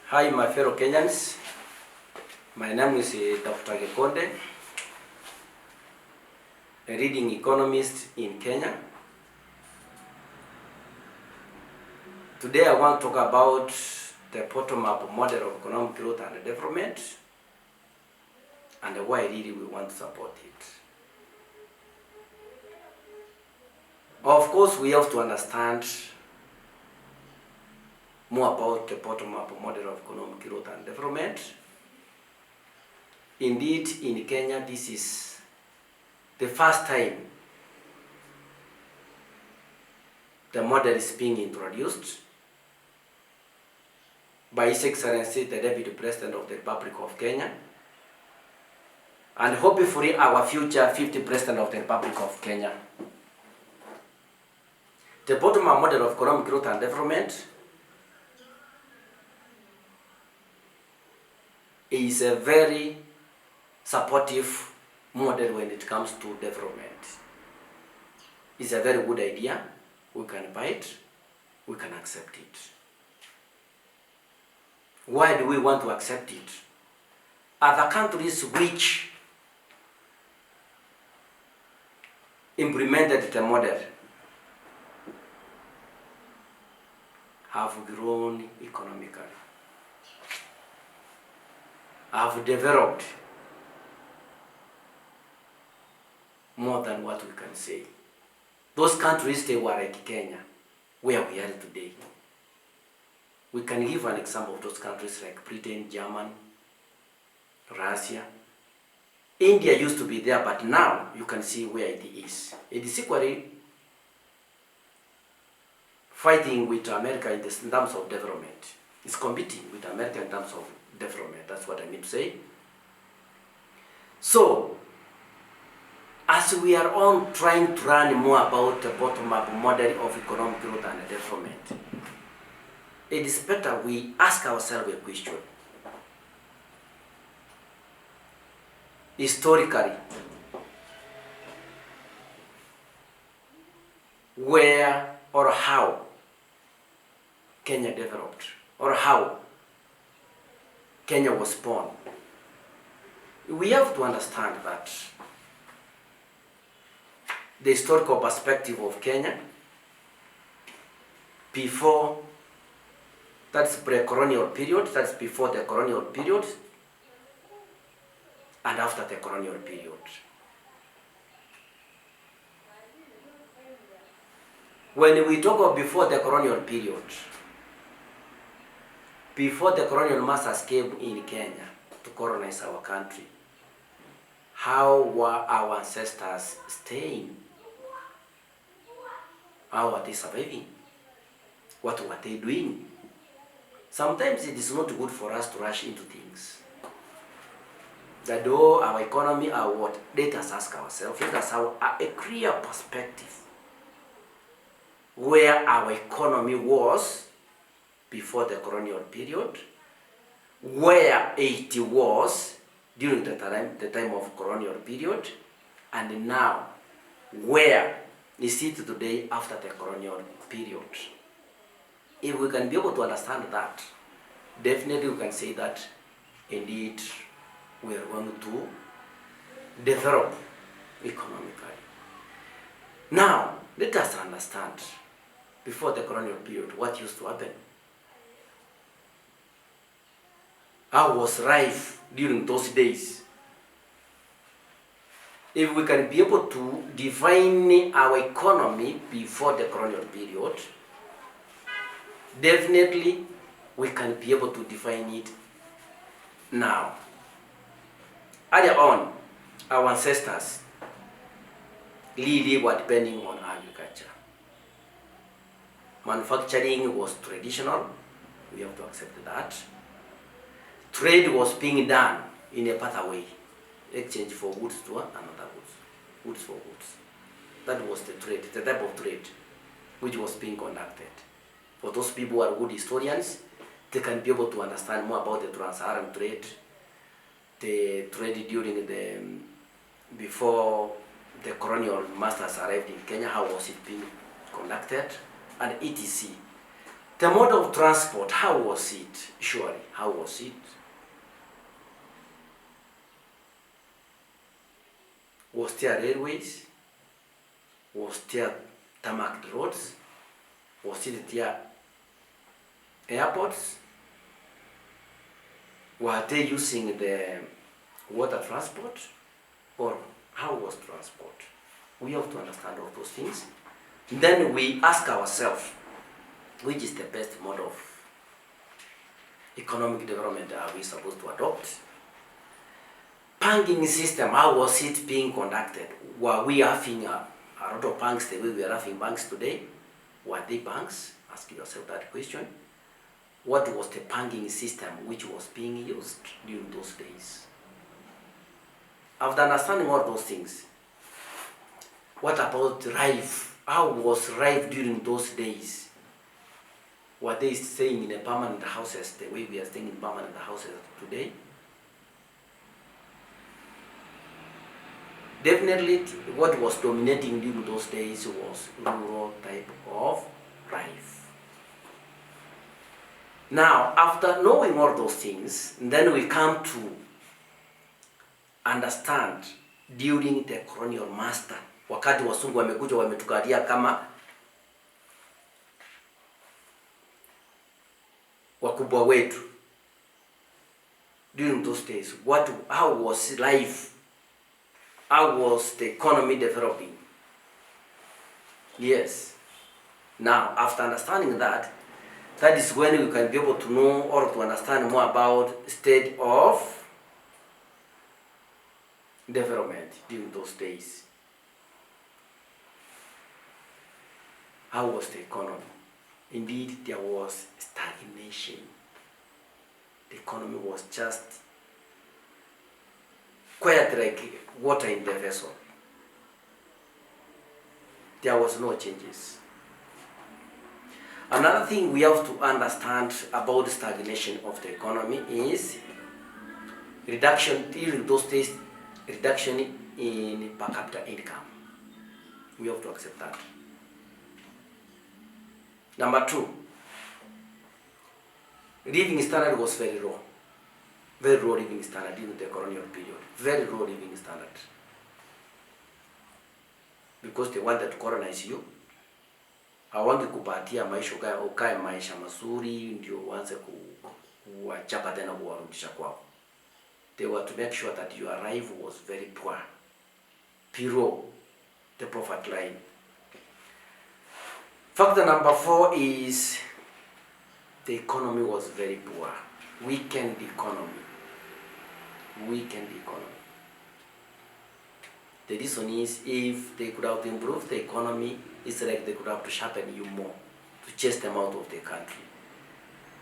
Hi, my fellow Kenyans. My name is Dr. Gekonde, a leading economist in Kenya. Today I want to talk about the bottom-up model of economic growth and development and why really we want to support it. Of course, we have to understand more about the bottom-up model of economic growth and development. Indeed, in Kenya, this is the first time the model is being introduced by His Excellency the Deputy President of the Republic of Kenya, and hopefully our future 50th President of the Republic of Kenya. The bottom-up model of economic growth and development is a very supportive model when it comes to development. It's a very good idea. We can buy it, we can accept it. Why do we want to accept it? Other countries which implemented the model have grown economically, have developed more than what we can say. Those countries, they were like Kenya, where we are today. We can give an example of those countries like Britain, Germany, Russia. India used to be there, but now you can see where it is. It is equally fighting with America in terms of development. It's competing with America in terms of development. That's what I mean to say. So, as we are on trying to learn more about the bottom-up model of economic growth and development, it is better we ask ourselves a question. Historically, where or how Kenya developed, or how Kenya was born. We have to understand that the historical perspective of Kenya before, that's pre-colonial period, that's before the colonial period, and after the colonial period. When we talk of before the colonial period, before the colonial masters came in Kenya to colonize our country, how were our ancestors staying? How are they surviving? What were they doing? Sometimes it is not good for us to rush into things. That though our economy are what, let us ask ourselves, let us have a clear perspective where our economy was before the colonial period, where it was during the time of colonial period, and now where is it today after the colonial period. If we can be able to understand that, definitely we can say that indeed we are going to develop economically. Now, let us understand before the colonial period what used to happen. How was life during those days? If we can be able to define our economy before the colonial period, definitely we can be able to define it now. Earlier on, our ancestors really were depending on agriculture. Manufacturing was traditional, we have to accept that. Trade was being done in a pathway, exchange for goods to another goods, goods for goods. That was the trade, the type of trade which was being conducted. For those people who are good historians, they can be able to understand more about the trans-Saharan trade, the trade during before the colonial masters arrived in Kenya, how was it being conducted, and etc. The mode of transport, how was it? Surely, how was it? Was there railways? Was there tarmac roads? Was it there airports? Were they using the water transport? Or how was transport? We have to understand all those things. Then we ask ourselves, which is the best mode of economic development are we supposed to adopt? Banking system, how was it being conducted? Were we having a lot of banks the way we are having banks today? Were they banks? Ask yourself that question. What was the banking system which was being used during those days? After understanding all those things, what about life? How was life during those days? Were they staying in a permanent houses the way we are staying in permanent houses today? Definitely, what was dominating during those days was rural type of life. Now, after knowing all those things, then we come to understand during the colonial master, wakati wasungu wamekuja wametukalia kama wakubwa wetu. During those days, how was life? How was the economy developing? Yes. Now, after understanding that, that is when we can be able to know or to understand more about state of development during those days. How was the economy? Indeed, there was stagnation. The economy was just quiet like water in the vessel. There was no changes. Another thing we have to understand about the stagnation of the economy is reduction, during those days, reduction in per capita income. We have to accept that. Number two, living standard was very low. Very low living standard during the colonial period. Very low living standard. Because they wanted to colonize you. Hawangi kupatia maisha ukae maisha mazuri ndio uanze kuwachapa tena kuwarudisha kwao. They were to make sure that your life was very poor. Below the poverty line. Factor number 4 is the economy was very poor. Weakened economy. Weakened economy. The reason is if they could have improved the economy, it's like they could have to sharpen you more to chase them out of the country.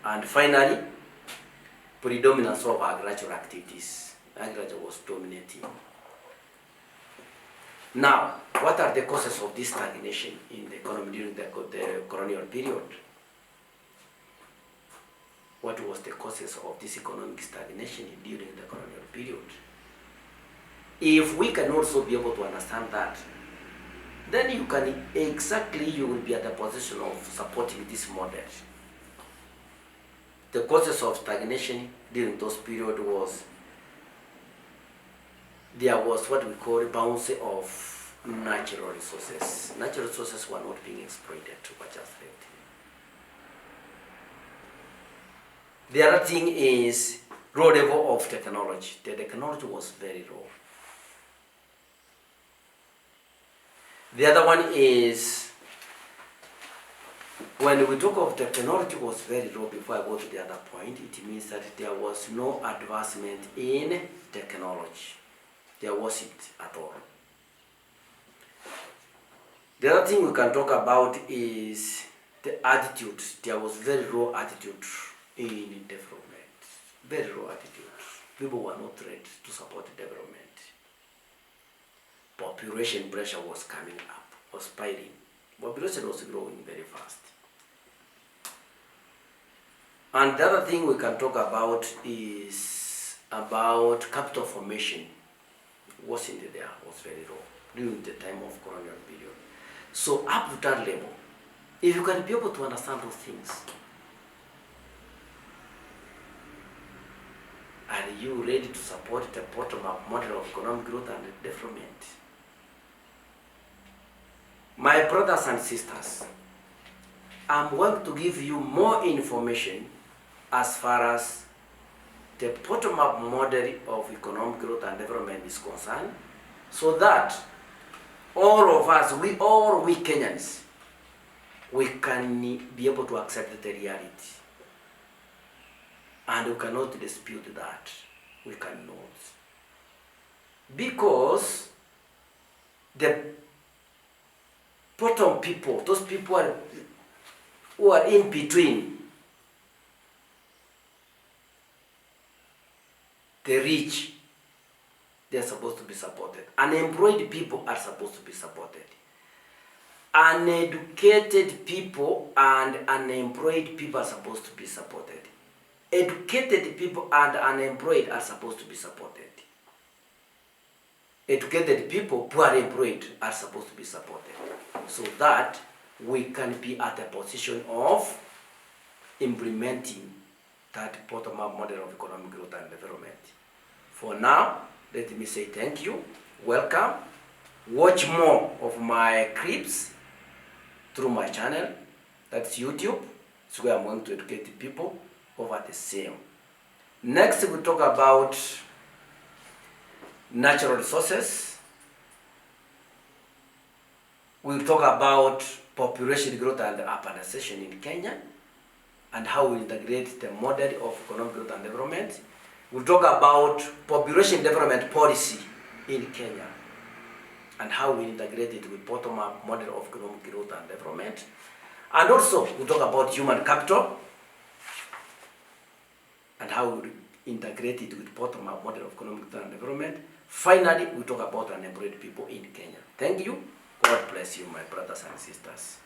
And finally, predominance of agricultural activities. Agriculture was dominating. Now, what are the causes of this stagnation in the economy during the colonial period? What was the causes of this economic stagnation during the colonial period? If we can also be able to understand that, then you will be at the position of supporting this model. The causes of stagnation during those periods was there was what we call bounce of natural resources. Natural resources were not being exploited to much effect. The other thing is low level of technology. The technology was very low. The other one is, when we talk of technology was very low, before I go to the other point, it means that there was no advancement in technology. There wasn't at all. The other thing we can talk about is the attitude. There was very low attitude in development. Very low attitude. People were not ready to support development. Population pressure was coming up, was spiking. Population was growing very fast. And the other thing we can talk about is about capital formation. Wasn't there, was very low during the time of colonial period. So up to that level, if you can be able to understand those things, Are you ready to support the bottom-up model of economic growth and development? My brothers and sisters, I'm going to give you more information as far as the bottom-up model of economic growth and development is concerned, so that all of us, we Kenyans, we can be able to accept the reality. And we cannot dispute that. We cannot. Because the bottom people, those people who are in between, the rich, they're supposed to be supported. Unemployed people are supposed to be supported. Uneducated people and unemployed people are supposed to be supported. Educated people and unemployed are supposed to be supported. Educated people who are employed are supposed to be supported, so that we can be at a position of implementing that bottom-up model of economic growth and development. For now, let me say thank you, welcome. Watch more of my clips through my channel, that's YouTube. It's where I'm going to educate people over the same. Next, we'll talk about natural resources. We'll talk about population growth and urbanization in Kenya and how we integrate the model of economic growth and development. We'll talk about population development policy in Kenya and how we integrate it with bottom-up model of economic growth and development. And also, we'll talk about human capital and how we integrate it with bottom-up model of economic growth and development. Finally, we talk about unemployed people in Kenya. Thank you. God bless you, my brothers and sisters.